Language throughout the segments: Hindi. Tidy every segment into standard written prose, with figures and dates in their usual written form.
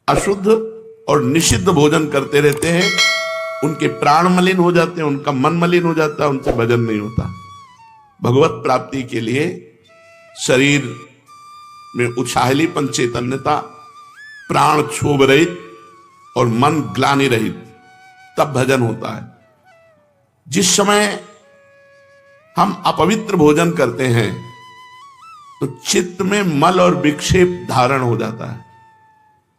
अशुद्ध और निषिद्ध भोजन करते रहते हैं, उनके प्राण मलिन हो जाते हैं, उनका मन मलिन हो जाता है, उनसे भजन नहीं होता। भगवत प्राप्ति के लिए शरीर में उछाहलीपन, चैतन्यता, प्राण क्षोभ रहित और मन ग्लानि रहित, तब भजन होता है। जिस समय हम अपवित्र भोजन करते हैं तो चित्त में मल और विक्षेप धारण हो जाता है।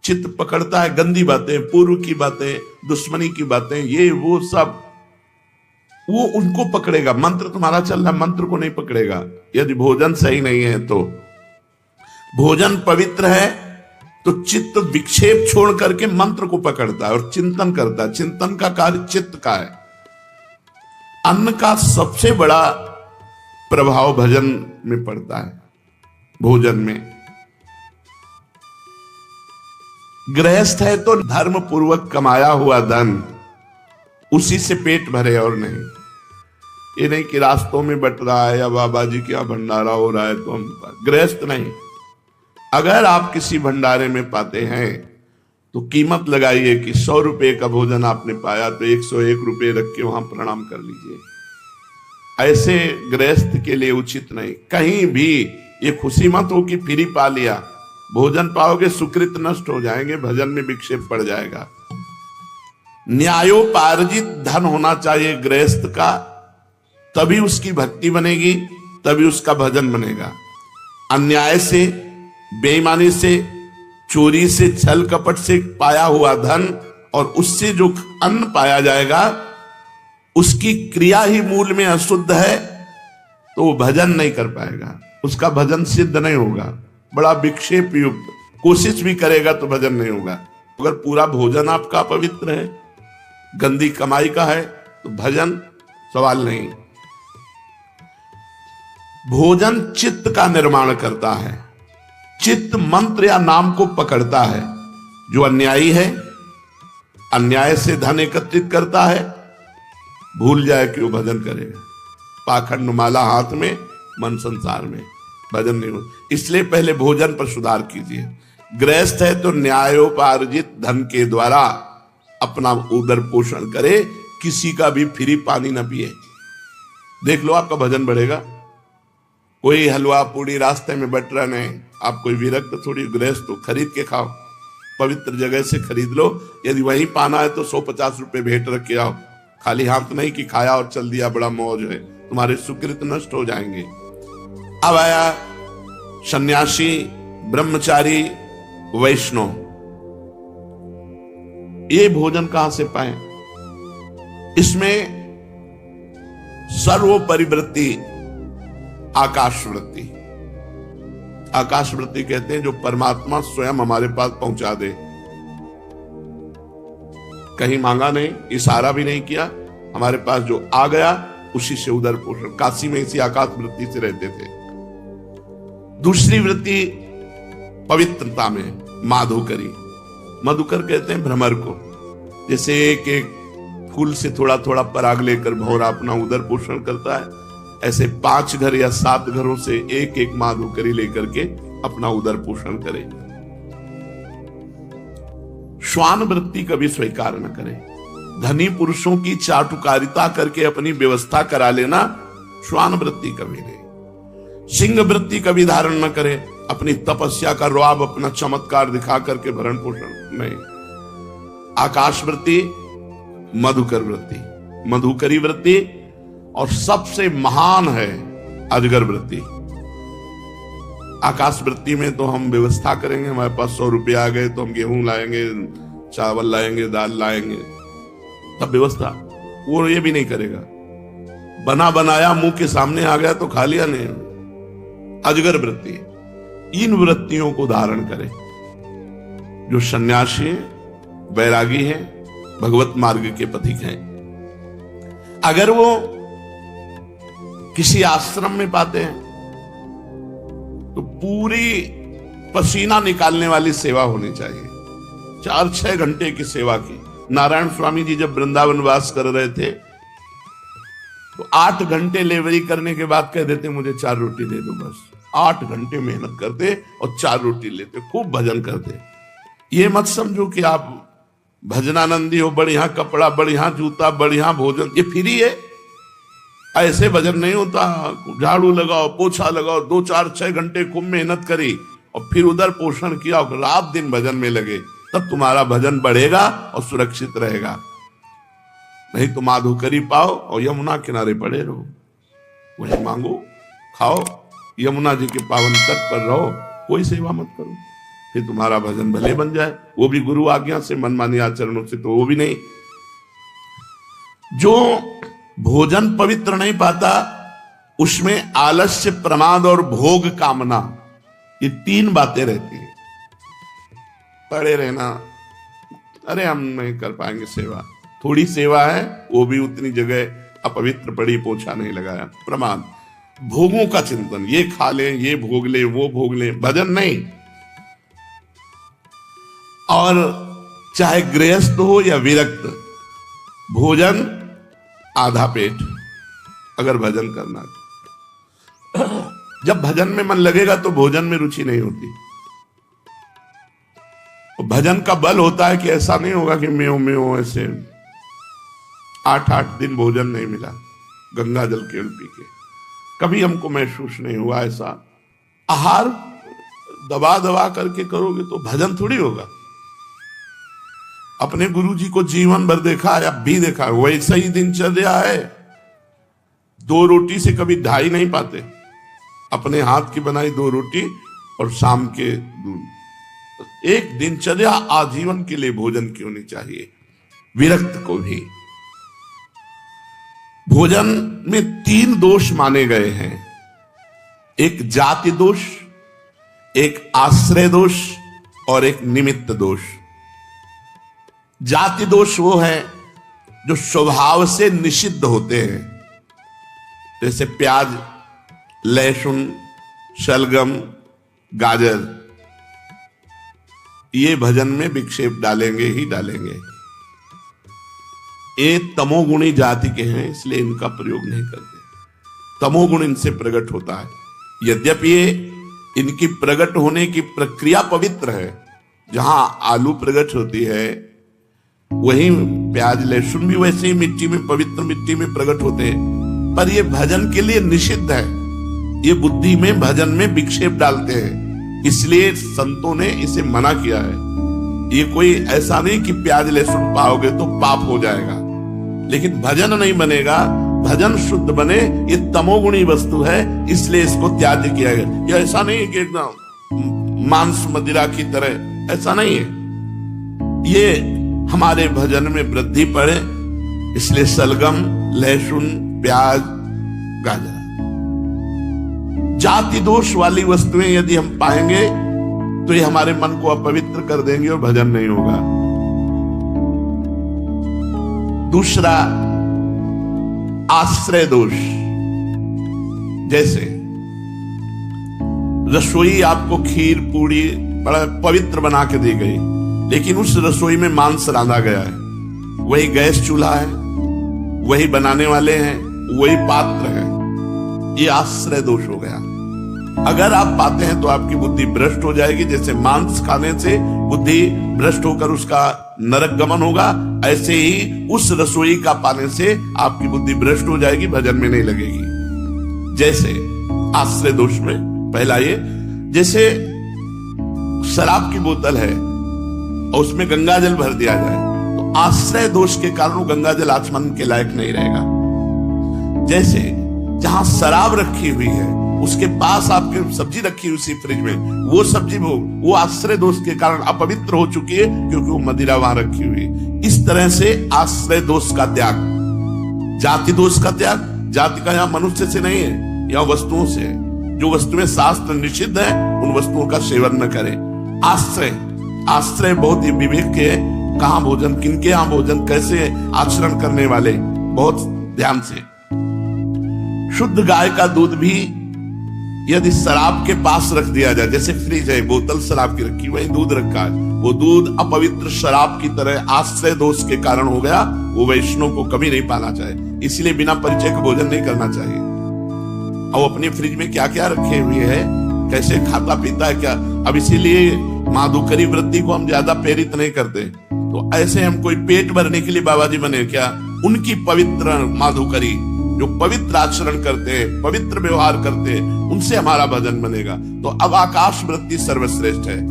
चित्त पकड़ता है गंदी बातें, पूर्व की बातें, दुश्मनी की बातें, ये वो सब, वो उनको पकड़ेगा। मंत्र तुम्हारा चल रहा है, मंत्र को नहीं पकड़ेगा यदि भोजन सही नहीं है तो। भोजन पवित्र है तो चित्त विक्षेप छोड़ करके मंत्र को पकड़ता है और चिंतन करता है। चिंतन का कार्य चित्त का है। अन्न का सबसे बड़ा प्रभाव भजन में पड़ता है। भोजन में गृहस्थ है तो धर्म पूर्वक कमाया हुआ धन उसी से पेट भरे और नहीं। ये नहीं कि रास्तों में बट रहा है या बाबा जी क्या भंडारा हो रहा है तो हम, गृहस्थ नहीं। अगर आप किसी भंडारे में पाते हैं तो कीमत लगाइए कि 100 रुपए का भोजन आपने पाया तो 101 रुपए रख के वहां प्रणाम कर लीजिए। ऐसे गृहस्थ के लिए उचित नहीं। कहीं भी ये खुशी मत हो कि फ्री पा लिया। भोजन पाओगे सुकृत नष्ट हो जाएंगे, भजन में विक्षेप पड़ जाएगा। न्यायोपार्जित धन होना चाहिए गृहस्थ का, तभी उसकी भक्ति बनेगी, तभी उसका भजन बनेगा। अन्याय से, बेईमानी से, चोरी से, छल कपट से पाया हुआ धन और उससे जो अन्न पाया जाएगा उसकी क्रिया ही मूल में अशुद्ध है तो वो भजन नहीं कर पाएगा, उसका भजन सिद्ध नहीं होगा। बड़ा विक्षेप युक्त कोशिश भी करेगा तो भजन नहीं होगा। अगर पूरा भोजन आपका पवित्र है, गंदी कमाई का है, तो भजन सवाल नहीं। भोजन चित्त का निर्माण करता है। चित्त मंत्र या नाम को पकड़ता है। जो अन्यायी है, अन्याय से धन एकत्रित करता है, भूल जाए कि वो भजन करेगा। पाखंड माला हाथ में, मन संसार में, भजन नहीं हो। इसलिए पहले भोजन पर सुधार कीजिए। गृहस्थ है तो न्यायोपार्जित धन के द्वारा अपना उदर पोषण करे, किसी का भी फ्री पानी न पिए। देख लो आपका भजन बढ़ेगा। कोई हलवा पूड़ी रास्ते में बट रहा नहीं, आप कोई विरक्त थोड़ी गृहस्थ हो, खरीद के खाओ, पवित्र जगह से खरीद लो। यदि वहीं पाना है तो 150 रुपए भेंट रख के आओ। खाली हाथ नहीं कि खाया और चल दिया, बड़ा मौज है, तुम्हारे सुकृत नष्ट हो जाएंगे। अब आया सन्यासी, ब्रह्मचारी, वैष्णव। ये भोजन कहां से पाए? इसमें सर्वोपरिवृत्ति आकाश वृत्ति। आकाश वृत्ति कहते हैं जो परमात्मा स्वयं हमारे पास पहुंचा दे। कहीं मांगा नहीं, इशारा भी नहीं किया, हमारे पास जो आ गया उसी से उदर पोषण। काशी में इसी आकाश वृत्ति से रहते थे। दूसरी वृत्ति पवित्रता में माधुकरी। मधुकर कहते हैं भ्रमर को। जैसे एक एक फूल से थोड़ा थोड़ा पराग लेकर भौरा अपना उदर पोषण करता है, ऐसे 5 घर या 7 घरों से एक एक माधुकरी लेकर के अपना उदर पोषण करे। श्वान वृत्ति कभी स्वीकार न करे। धनी पुरुषों की चाटुकारिता करके अपनी व्यवस्था करा लेना, श्वान वृत्ति कभी नहीं। सिंह वृत्ति कभी धारण न करे। अपनी तपस्या का रुआब, अपना चमत्कार दिखा करके भरण पोषण नहीं। आकाश वृत्ति, मधुकर वृत्ति, मधुकरी वृत्ति, और सबसे महान है अजगर वृत्ति। आकाश वृत्ति में तो हम व्यवस्था करेंगे, हमारे पास 100 रुपये आ गए तो हम गेहूं लाएंगे, चावल लाएंगे, दाल लाएंगे, तब व्यवस्था। वो ये भी नहीं करेगा। बना बनाया मुंह के सामने आ गया तो खा लिया नहीं। अजगर वृत्ति। इन वृत्तियों को धारण करे जो सन्यासी, वैरागी हैं, भगवत मार्ग के पथिक हैं। अगर वो किसी आश्रम में पाते हैं तो पूरी पसीना निकालने वाली सेवा होनी चाहिए। 4-6 घंटे की सेवा की। नारायण स्वामी जी जब वृंदावन वास कर रहे थे तो 8 घंटे लेवरी करने के बाद कह देते मुझे 4 रोटी दे दो बस। 8 घंटे मेहनत करते और 4 रोटी लेते, खूब भजन करते। ये मत समझो कि आप भजनानंदी हो, बढ़िया कपड़ा, बढ़िया जूता, बढ़िया भोजन, ये फ्री है। ऐसे भजन नहीं होता। झाड़ू लगाओ, पोछा लगाओ, 2 4 6 घंटे खूब मेहनत करी और फिर उधर पोषण किया और रात दिन भजन में लगे, तब तुम्हारा भजन बढ़ेगा और सुरक्षित रहेगा। नहीं तो माधुकरी पाओ और यमुना किनारे पड़े रहो, वही मांगो, खाओ, यमुना जी के पावन तट पर रहो, कोई सेवा मत करो, फिर तुम्हारा भजन भले बन जाए। वो भी गुरु आज्ञा से, मनमानी आचरणों से तो वो भी नहीं। जो भोजन पवित्र नहीं पाता उसमें आलस्य, प्रमाद और भोग कामना, ये 3 बातें रहती हैं। पड़े रहना, अरे हम नहीं कर पाएंगे सेवा, थोड़ी सेवा है वो भी उतनी जगह अपवित्र पड़ी, पोछा नहीं लगाया। प्रमाद, भोगों का चिंतन, ये खा ले, ये भोग ले, वो भोग ले, भजन नहीं। और चाहे गृहस्थ हो या विरक्त, भोजन आधा पेट अगर भजन करना है। जब भजन में मन लगेगा तो भोजन में रुचि नहीं होती। भजन का बल होता है कि ऐसा नहीं होगा कि मैं ऐसे 8 दिन भोजन नहीं मिला, गंगा जल केवल पी के, कभी हमको महसूस नहीं हुआ ऐसा। आहार दबा दबा करके करोगे तो भजन थोड़ी होगा। अपने गुरु जी को जीवन भर देखा है, अब भी देखा है, वैसा ही दिनचर्या है। 2 रोटी से कभी 2.5 नहीं पाते, अपने हाथ की बनाई 2 रोटी और शाम के दूध। एक दिनचर्या आजीवन के लिए भोजन की होनी चाहिए। विरक्त को भी भोजन में 3 दोष माने गए हैं, एक जाति दोष, एक आश्रय दोष और एक निमित्त दोष। जाति दोष वो है जो स्वभाव से निषिद्ध होते हैं, जैसे प्याज, लहसुन, शलगम, गाजर, ये भजन में विक्षेप डालेंगे ही डालेंगे। ये तमोगुणी जाति के हैं, इसलिए इनका प्रयोग नहीं करते। तमोगुण इनसे प्रकट होता है। यद्यपि ये इनकी प्रकट होने की प्रक्रिया पवित्र है, जहां आलू प्रकट होती है वही प्याज, लहसुन भी वैसे ही मिट्टी में, पवित्र मिट्टी में प्रकट होते हैं, पर ये भजन के लिए निषिद्ध है। ये बुद्धि में, भजन में विक्षेप डालते हैं, इसलिए संतों ने इसे मना किया है। ये कोई ऐसा नहीं कि प्याज लहसुन पाओगे तो पाप हो जाएगा, लेकिन भजन नहीं बनेगा। भजन शुद्ध बने, ये तमोगुणी वस्तु है, इसलिए इसको त्याग किया गया। ये ऐसा नहीं है कि एकदम मांस मदिरा की तरह, ऐसा नहीं है। ये हमारे भजन में वृद्धि पड़े, इसलिए सलगम, लहसुन, प्याज, गाजर। जाति दोष वाली वस्तुएं यदि हम पाएंगे तो ये हमारे मन को अपवित्र कर देंगे और भजन नहीं होगा। दूसरा, आश्रय दोष। जैसे रसोई आपको खीर पूड़ी बड़ा पवित्र बना के दी गई, लेकिन उस रसोई में मांस रांधा गया है, वही गैस चूल्हा है, वही बनाने वाले हैं, वही पात्र है, ये आश्रय दोष हो गया। अगर आप पाते हैं तो आपकी बुद्धि भ्रष्ट हो जाएगी। जैसे मांस खाने से बुद्धि भ्रष्ट होकर उसका नरक गमन होगा, ऐसे ही उस रसोई का पाने से आपकी बुद्धि भ्रष्ट हो जाएगी, भजन में नहीं लगेगी। जैसे आश्रय दोष में पहला ये, जैसे शराब की बोतल है और उसमें गंगा जल भर दिया जाए तो आश्रय दोष के कारण वो गंगा जल आचमन के लायक नहीं रहेगा। जैसे जहां शराब रखी हुई है उसके पास आपके सब्जी रखी हुई उसी फ्रिज में, वो सब्जी वो आश्रय दोष के कारण अपवित्र हो चुकी है, क्योंकि वो मदिरा वहां रखी हुई। इस तरह से आश्रय दोष का त्याग, जाति दोष का त्याग। जाति का यहां मनुष्य से नहीं है, यहां वस्तुओं से है। जो वस्तुएं शास्त्र निषिद्ध है उन वस्तुओं का सेवन न करें। आश्रय बहुत ही विवेक के, कहां भोजन, किनके यहां भोजन, कैसे आचरण करने वाले, बहुत ध्यान से। शुद्ध गाय का दूध भी यदि शराब के पास रख दिया जाए, जैसे फ्रिज है, बोतल शराब की रखी, वही दूध रखा है, वो दूध अपवित्र शराब की तरह आश्रय दोष के कारण हो गया, वो वैष्णव को कभी नहीं पाना चाहिए। इसलिए बिना परिचय का भोजन नहीं करना चाहिए। और अपनी फ्रिज में क्या क्या रखे हुए है, कैसे खाता पीता है क्या, अब इसीलिए माधुकरी वृत्ति को हम ज्यादा प्रेरित नहीं करते। तो ऐसे हम कोई पेट भरने के लिए बाबा जी बने क्या? उनकी पवित्र माधुकरी, जो पवित्र आचरण करते हैं, पवित्र व्यवहार करते हैं, उनसे हमारा भजन बनेगा। तो अब आकाश वृत्ति सर्वश्रेष्ठ है।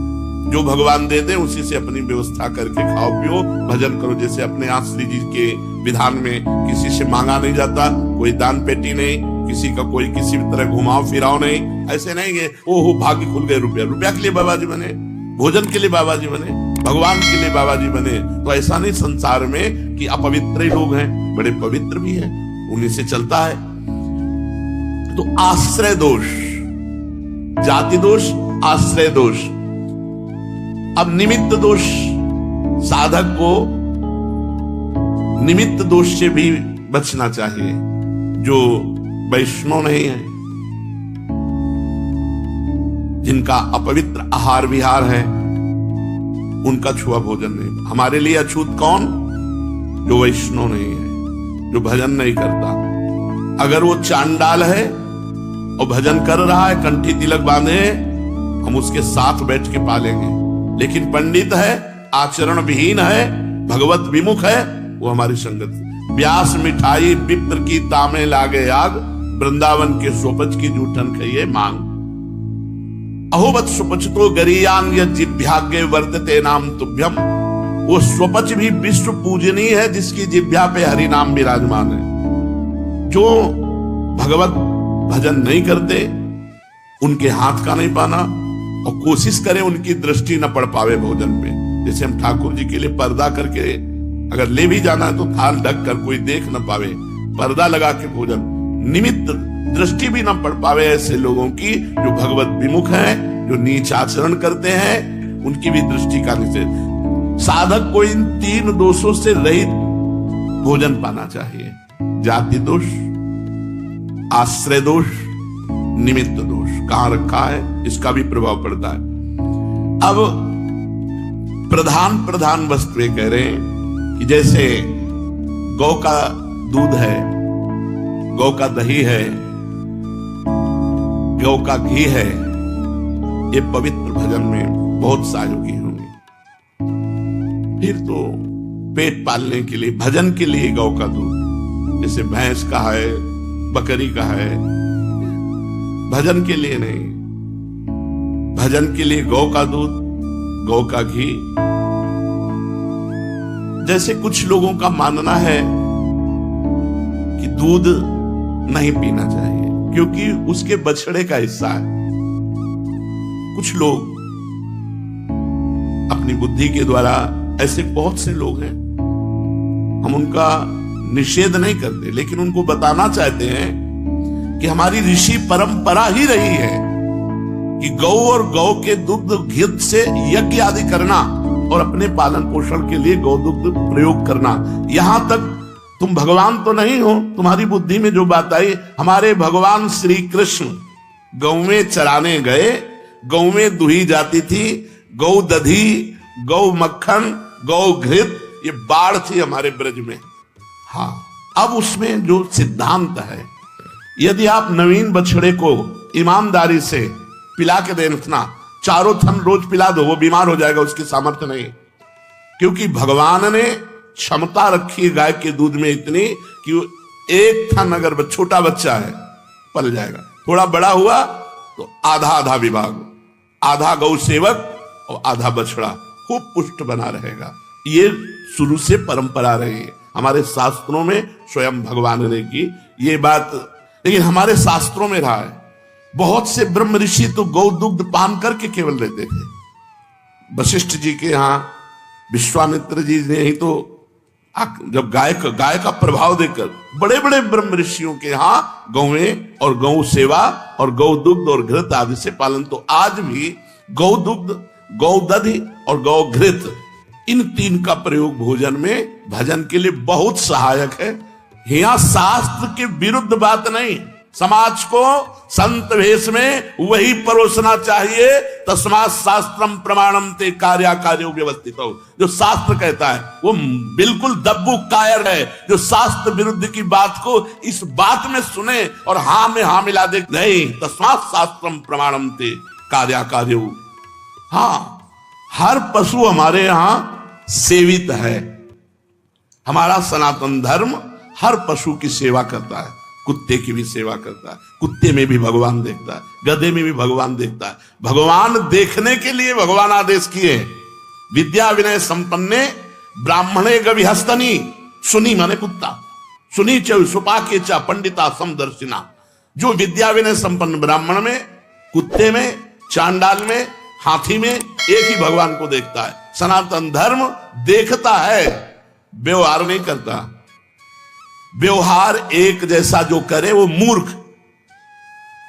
जो भगवान दे दे उसी से अपनी व्यवस्था करके खाओ पियो, भजन करो। जैसे अपने यहाँ श्री जी के विधान में किसी से मांगा नहीं जाता, कोई दान पेटी नहीं, किसी का कोई किसी भी तरह घुमाओ फिराओ नहीं। ऐसे नहीं है ओहो भाग्य खुल गए, रुपया के लिए बाबा जी बने, भोजन के लिए बाबा जी बने, भगवान के लिए बाबा जी बने। तो ऐसा नहीं संसार में कि अपवित्र ही लोग हैं, बड़े पवित्र भी हैं, उन्हीं से चलता है। तो आश्रय दोष, जाति दोष, आश्रय दोष। अब निमित्त दोष, साधक को निमित्त दोष से भी बचना चाहिए। जो वैष्णव नहीं है, जिनका अपवित्र आहार विहार है, उनका छुआ भोजन नहीं। हमारे लिए अछूत कौन? जो वैष्णव नहीं है, जो भजन नहीं करता। अगर वो चांडाल है और भजन कर रहा है, कंठी तिलक बांधे, हम उसके साथ बैठ के पालेंगे। लेकिन पंडित है, आचरण विहीन है, भगवत विमुख है, वो हमारी संगत। व्यास मिठाई विप्र की तामे लागे आग, वृंदावन के सोपच की जूठन खाइए मांग। अहोवत सुपचतो गरियान जिभ्याग्य वर्तते नाम तुभ्यम। वो स्वपच भी विश्व पूजनीय है, जिसकी जिभ्या पे हरि नाम विराजमान है। जो भगवत भजन नहीं करते, उनके हाथ का नहीं पाना, और कोशिश करें उनकी दृष्टि न पड़ पावे भोजन पे। जैसे हम ठाकुर जी के लिए पर्दा करके अगर ले भी जाना है तो थाल ढक कर कोई देख न पावे, पर्दा लगा के भोजन, निमित्त दृष्टि भी न पड़ पावे ऐसे लोगों की, जो भगवत विमुख हैं, जो नीच आचरण करते हैं, उनकी भी दृष्टि का निषेध। साधक को इन तीन दोषों से रहित भोजन पाना चाहिए। जाति दोष, आश्रय दोष, निमित्त दोष कहां रखा है, इसका भी प्रभाव पड़ता है। अब प्रधान वस्तुएं कह रहे हैं कि जैसे गौ का दूध है, गौ का दही है, गौ का घी है, ये पवित्र भजन में बहुत सहयोगी होंगे। फिर तो पेट पालने के लिए, भजन के लिए गौ का दूध, जैसे भैंस का है, बकरी का है, भजन के लिए नहीं। भजन के लिए गौ का दूध, गौ का घी। जैसे कुछ लोगों का मानना है कि दूध नहीं पीना चाहिए क्योंकि उसके बछड़े का हिस्सा है। कुछ लोग अपनी बुद्धि के द्वारा, ऐसे बहुत से लोग हैं, हम उनका निषेध नहीं करते, लेकिन उनको बताना चाहते हैं कि हमारी ऋषि परंपरा ही रही है कि गौ और गौ के दुग्ध घी से यज्ञ आदि करना और अपने पालन पोषण के लिए गौ दुग्ध प्रयोग करना। यहां तक तुम भगवान तो नहीं हो, तुम्हारी बुद्धि में जो बात आई, हमारे भगवान श्री कृष्ण गौवें चराने गए, गौवें दुही जाती थी, गौ दधी, गौ मक्खन, गौ घृत, ये बाढ़ थी हमारे ब्रज में। हाँ, अब उसमें जो सिद्धांत है, यदि आप नवीन बछड़े को ईमानदारी से पिला के देखना, चारों थन रोज पिला दो, वो बीमार हो जाएगा, उसकी सामर्थ्य नहीं। क्योंकि भगवान ने क्षमता रखी गाय के दूध में इतनी कि एक थन अगर छोटा बच्चा है पल जाएगा, थोड़ा बड़ा हुआ तो आधा आधा विभाग, आधा गौ सेवक और आधा बछड़ा, खूब पुष्ट बना रहेगा। ये शुरू से परंपरा रही है हमारे शास्त्रों में, स्वयं भगवान ने की ये बात। लेकिन हमारे शास्त्रों में रहा है, बहुत से ब्रह्म ऋषि तो गौ दुग्ध पान करके केवल रहते थे। वशिष्ठ जी के यहाँ विश्वामित्र जी ने ही तो जब गाय का प्रभाव देकर बड़े बड़े ब्रह्म ऋषियों के यहाँ गौएं और गौ सेवा और गौ दुग्ध और घृत आदि से पालन। तो आज भी गौ दुग्ध, गौ दधि और गौ घृत, इन तीन का प्रयोग भोजन में भजन के लिए बहुत सहायक है। यहाँ शास्त्र के विरुद्ध बात नहीं, समाज को संत वेश में वही परोसना चाहिए। तस्मात् शास्त्रम प्रमाणम ते कार्याकार्यो व्यवस्थित हो, जो शास्त्र कहता है वो बिल्कुल दब्बू कायर है, जो शास्त्र विरुद्ध की बात को इस बात में सुने और हाँ में हाँ मिला दे। नहीं, तस्मात् शास्त्रम प्रमाणम ते कार्याकार्यो। हाँ, हर पशु हमारे यहां सेवित है। हमारा सनातन धर्म हर पशु की सेवा करता है। कुत्ते की भी सेवा करता है, कुत्ते में भी भगवान देखता है, गधे में भी भगवान देखता है। भगवान देखने के लिए भगवान आदेश किए हैं। विद्या विनय संपन्ने ब्राह्मणे गविहस्तनी, सुनी माने कुत्ता, सुनी च सुपाके च पंडिता समदर्शिना। जो विद्या विनय संपन्न ब्राह्मण में, कुत्ते में, चांडाल में, हाथी में एक ही भगवान को देखता है। सनातन धर्म देखता है, व्यवहार नहीं करता। व्यवहार एक जैसा जो करे वो मूर्ख,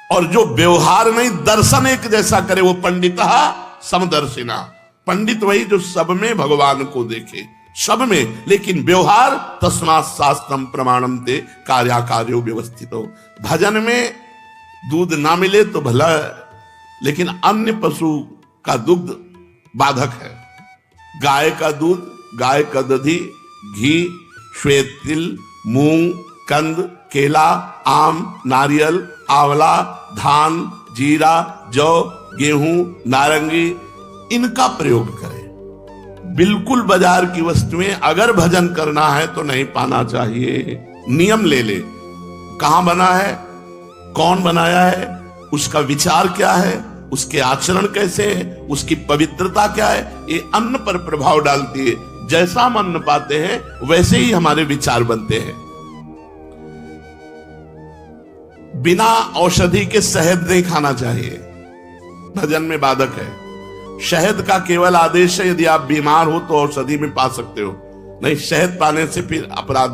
और जो व्यवहार नहीं दर्शन एक जैसा करे वो पंडिता समदर्शिना। पंडित वही जो सब में भगवान को देखे, सब में, लेकिन व्यवहार तस्मात् शास्त्रम प्रमाणम ते कार्याकार्यो व्यवस्थितो। भजन में दूध ना मिले तो भला, लेकिन अन्य पशु का दुग्ध बाधक है। गाय का दूध, गाय का दधी, घी, श्वेत तिल, मूंग, कंद, केला, आम, नारियल, आंवला, धान, जीरा, जौ, गेहूं, नारंगी, इनका प्रयोग करें। बिल्कुल बाजार की वस्तुएं अगर भजन करना है तो नहीं पाना चाहिए। नियम ले ले, कहां बना है, कौन बनाया है, उसका विचार क्या है, उसके आचरण कैसे है, उसकी पवित्रता क्या है, ये अन्न पर प्रभाव डालती है। जैसा हम अन्न पाते हैं वैसे ही हमारे विचार बनते हैं। बिना औषधि के शहद नहीं खाना चाहिए, भजन में बाधक है। शहद का केवल आदेश है यदि आप बीमार हो तो औषधि में पा सकते हो, नहीं शहद पाने से फिर अपराध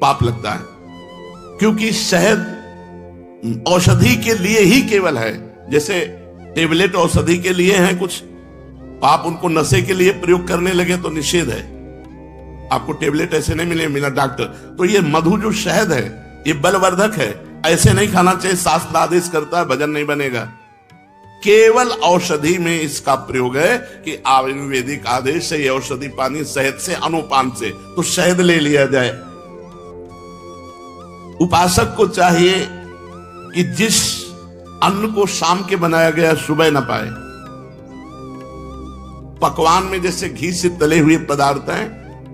पाप लगता है। क्योंकि शहद औषधि के लिए ही केवल है। जैसे टेबलेट औषधि के लिए हैं कुछ, आप उनको नशे के लिए प्रयोग करने लगे तो निषेध है। आपको टेबलेट ऐसे नहीं मिले बिना डॉक्टर। तो ये मधु जो शहद है ये बलवर्धक है, ऐसे नहीं खाना चाहिए। शास्त्र आदेश करता है, भजन नहीं बनेगा। केवल औषधि में इसका प्रयोग है कि आयुर्वेदिक आदेश है ये औषधि पानी शहद से, अनुपान से, तो शहद ले लिया जाए। उपासक को चाहिए कि जिस अन्न को शाम के बनाया गया सुबह न पाए। पकवान में जैसे घी से तले हुए पदार्थ हैं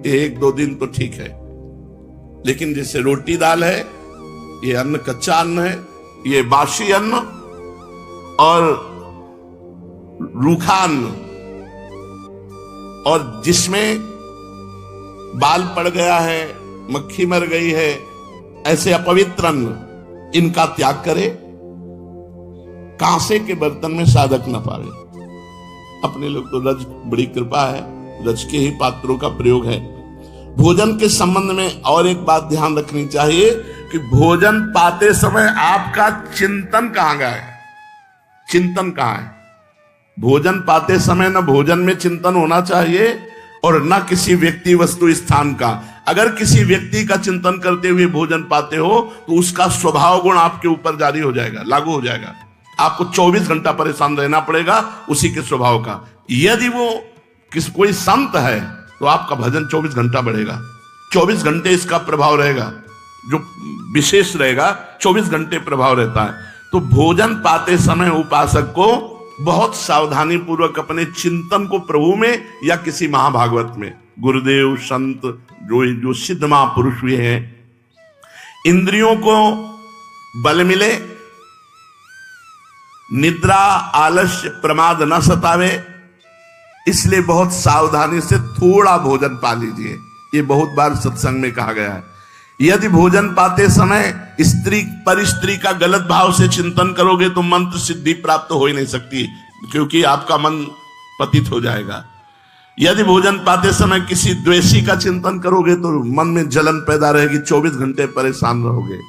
ये 1-2 दिन तो ठीक है, लेकिन जैसे रोटी दाल है ये अन्न कच्चा अन्न है, ये बासी अन्न और रूखा अन्न, और जिसमें बाल पड़ गया है, मक्खी मर गई है, ऐसे अपवित्र अन्न, इनका त्याग करे। कांसे के बर्तन में साधक न पावे। अपने लोग तो रज, बड़ी कृपा है, रज के ही पात्रों का प्रयोग है। भोजन के संबंध में और एक बात ध्यान रखनी चाहिए कि भोजन पाते समय आपका चिंतन कहां गया है, चिंतन कहां है। भोजन पाते समय न भोजन में चिंतन होना चाहिए और न किसी व्यक्ति, वस्तु, स्थान का। अगर किसी व्यक्ति का चिंतन करते हुए भोजन पाते हो तो उसका स्वभाव गुण आपके ऊपर जारी हो जाएगा, लागू हो जाएगा। आपको 24 घंटा परेशान रहना पड़ेगा उसी के स्वभाव का। यदि वो कोई संत है तो आपका भजन 24 घंटा बढ़ेगा, 24 घंटे इसका प्रभाव रहेगा, जो विशेष रहेगा 24 घंटे प्रभाव रहता है। तो भोजन पाते समय उपासक को बहुत सावधानी पूर्वक अपने चिंतन को प्रभु में या किसी महाभागवत में, गुरुदेव, संत, जो सिद्ध महापुरुष हुए हैं, इंद्रियों को बल मिले, निद्रा, आलस्य, प्रमाद न सतावे, इसलिए बहुत सावधानी से थोड़ा भोजन पा लीजिए। ये बहुत बार सत्संग में कहा गया है। यदि भोजन पाते समय स्त्री पर स्त्री का गलत भाव से चिंतन करोगे तो मंत्र सिद्धि प्राप्त हो ही नहीं सकती, क्योंकि आपका मन पतित हो जाएगा। यदि भोजन पाते समय किसी द्वेषी का चिंतन करोगे तो मन में जलन पैदा रहेगी, 24 घंटे परेशान रहोगे।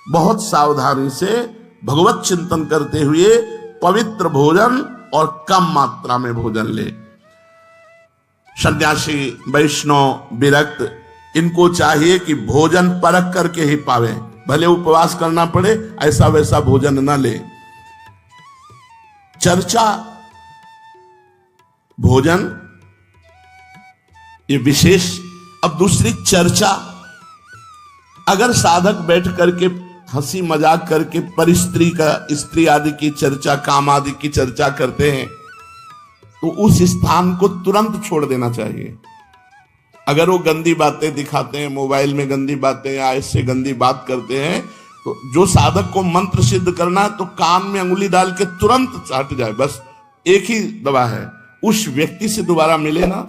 बहुत सावधानी से भगवत चिंतन करते हुए पवित्र भोजन और कम मात्रा में भोजन ले। सन्यासी, वैष्णव, विरक्त, इनको चाहिए कि भोजन परख करके ही पावे, भले उपवास करना पड़े, ऐसा वैसा भोजन न ले। चर्चा, भोजन ये विशेष। अब दूसरी चर्चा, अगर साधक बैठ करके हंसी मजाक करके पर स्त्री आदि की चर्चा, काम आदि की चर्चा करते हैं तो उस स्थान को तुरंत छोड़ देना चाहिए। अगर वो गंदी बातें दिखाते हैं, मोबाइल में गंदी बातें या ऐसे गंदी बात करते हैं, तो जो साधक को मंत्र सिद्ध करना है तो कान में अंगुली डाल के तुरंत हट जाए। बस एक ही दवा है, उस व्यक्ति से दोबारा मिले ना,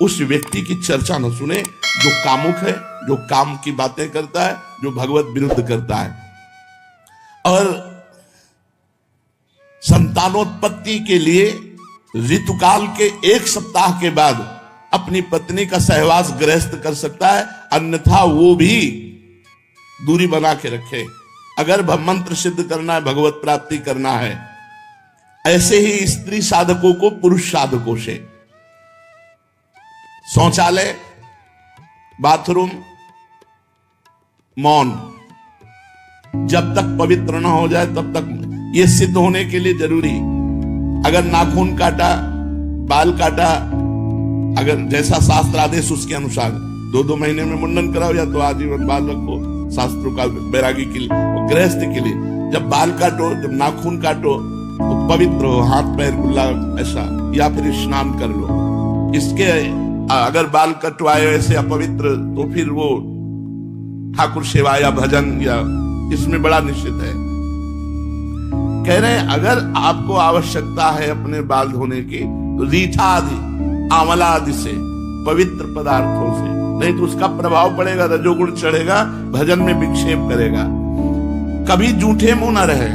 उस व्यक्ति की चर्चा न सुने जो कामुक है, जो काम की बातें करता है, जो भगवत विरुद्ध करता है। और संतानोत्पत्ति के लिए ऋतुकाल के 1 सप्ताह के बाद अपनी पत्नी का सहवास गृहस्थ कर सकता है, अन्यथा वो भी दूरी बना के रखे। अगर मंत्र सिद्ध करना है, भगवत प्राप्ति करना है, ऐसे ही स्त्री साधकों को पुरुष साधकों से शौचालय, बाथरूम, मौन जब तक पवित्र न हो जाए तब तक, ये सिद्ध होने के लिए जरूरी। अगर नाखून काटा, बाल काटा, अगर जैसा शास्त्र आदेश उसके अनुसार 2-2 महीने में मुंडन कराओ या तो आजीवन बाल रखो, शास्त्रों का बैरागी के लिए, गृहस्थ के लिए। जब बाल काटो, जब नाखून काटो तो पवित्र हो, हाथ पैर कुल्ला ऐसा, या फिर स्नान कर लो। इसके अगर बाल कटवाए ऐसे अपवित्र तो फिर वो ठाकुर सेवा या भजन या इसमें बड़ा निश्चित है। कह रहे हैं अगर आपको आवश्यकता है अपने बाल धोने की तो रीठा आदि, आंवला आदि से, पवित्र पदार्थों से, नहीं तो उसका प्रभाव पड़ेगा, रजोगुण चढ़ेगा, भजन में विक्षेप करेगा। कभी जूठे मुंह न रहे,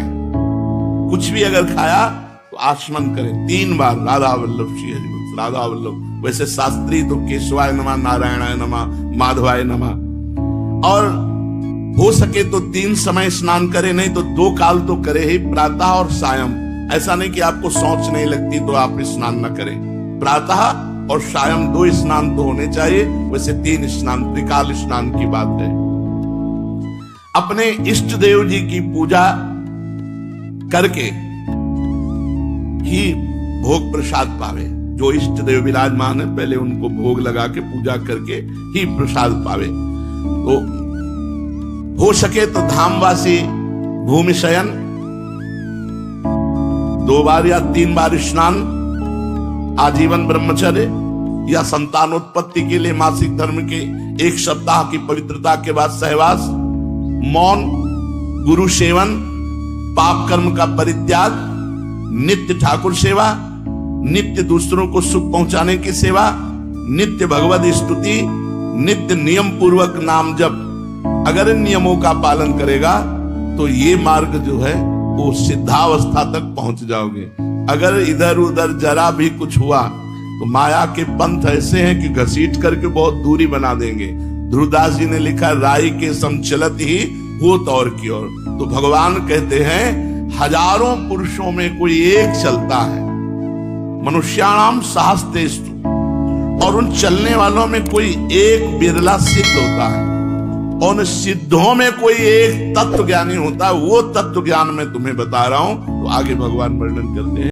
कुछ भी अगर खाया तो आचमन करें 3 बार, राधा वल्लभ श्री हरि, राधा वल्लभ। वैसे शास्त्री तो केशवाय नमः, नारायणाय नमः, माधवाय नमः। और हो सके तो 3 समय स्नान करे, नहीं तो 2 काल तो करे ही, प्रातः और सायं। ऐसा नहीं कि आपको सोच नहीं लगती तो आप स्नान न करें, प्रातः और सायं 2 स्नान तो होने चाहिए। वैसे 3 स्नान, त्रिकाल स्नान की बात है। अपने इष्ट देव जी की पूजा करके ही भोग प्रसाद पावे। जो इष्ट देव विराजमान है पहले उनको भोग लगा के पूजा करके ही प्रसाद पावे। तो हो सके तो धामवासी भूमि शयन 2 बार या 3 बार स्नान, आजीवन ब्रह्मचर्य या संतानोत्पत्ति के लिए मासिक धर्म के 1 सप्ताह की पवित्रता के बाद सहवास, मौन, गुरु सेवन, पाप कर्म का परित्याग, नित्य ठाकुर सेवा, नित्य दूसरों को सुख पहुंचाने की सेवा, नित्य भगवत स्तुति, नित्य नियम पूर्वक नाम जप। अगर इन नियमों का पालन करेगा तो ये मार्ग जो है वो सिद्धावस्था तक पहुंच जाओगे। अगर इधर उधर जरा भी कुछ हुआ तो माया के पंथ ऐसे हैं कि घसीट करके बहुत दूरी बना देंगे। ध्रुवदास जी ने लिखा, राई के सम चलत ही होत और की ओर। तो भगवान कहते हैं हजारों पुरुषों में कोई एक चलता है, मनुष्याणाम सहस्तेषु, और उन चलने वालों में कोई एक बिरला सिद्ध होता है। और उन सिद्धों में कोई एक तत्व ज्ञानी होता है। वो तत्व ज्ञान मैं तुम्हें बता रहा हूं। तो आगे भगवान वर्णन करते हैं।